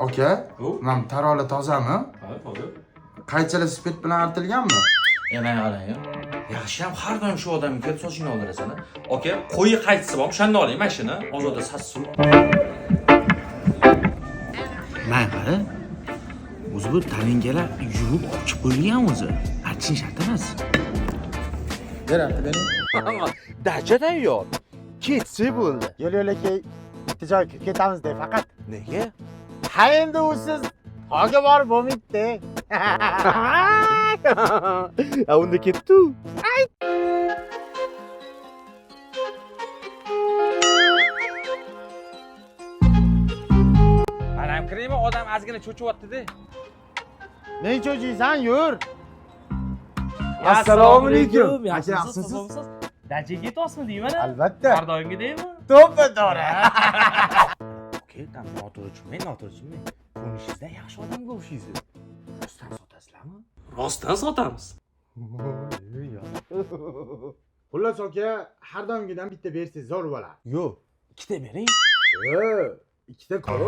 Aka, mana tarola tozami? Ha, toza. Qaychalar spirt bilan artilganmi? Yana qarang. Yaxshi ham har doim shu odamga kelib sochingni oldirasan. Aka, qo'yi qaytsa bor, o'shani oling mashina. Ozoda sassuv. Mana qara. O'zi bu talingalar yuvib ochib qo'yilgan o'zi. Artishing shart emas. Beradi, bering. Dacha tayyor. Ketsa bo'ldi. Yo'l aka, bitta joy ketamiz-da faqat. Nega? Ha endi u siz to'g'ri borib bo'lmaydi. Ha unda ketdi. Anam kiraymi, odam ozgina cho'chyapti-da. Ne cho'chiysan, yur. Assalomu alaykum. Aka, yaxshimisiz? Dachaga ketyapsizmi deyman? Albatta. Har doimgidaymi? To'ppa to'g'ri. Ketam noto'g'ri tushmang. Ko'rinishingizda yaxshi odamga o'xshaysiz. Rostdan sotasizlarmi? Rostdan sotamiz. Xullas aka, har doimgidan bitta bersangiz zo'r bo'ladi. Yo'q, ikkita bering. Ikkita ko'p.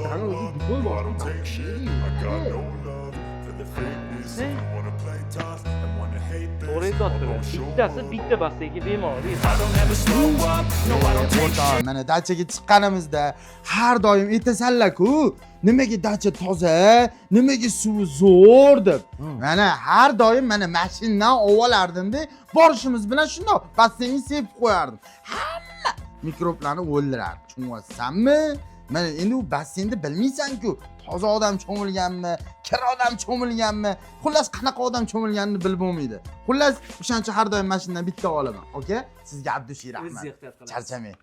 Qani o'zi dubol bor. To'g'ri aytyaptilar. Bittasi bitta bastaga bemalol. Mana dachaga chiqqanimizda har doim aytasanlar-ku, nimaga dacha toza, nimaga suvi zo'r deb. Mana har doim mana mashinadan ovolardim-da, borishimiz bilan shundoq basseynni sepib qo'yardim. Hamma mikroblarni o'ldirardi. Tushunayapsanmi? Mana endi u basseynni bilmaysan-ku, toza odam cho'milganmi, kir odam cho'milganmi, xullas qanaqa odam cho'milganini bilib bo'lmaydi. Xullas o'shancha har doim mashinadan bitta olaman. Oka, sizga Abdushiy rahmat. Charchamang.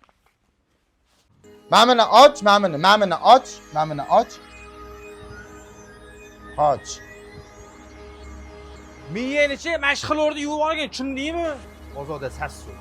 Mana och, mana och, mana och. Och. Miyanichi mashg'ulorni yuvib olgan, tushundingmi? Ozoda sassuv.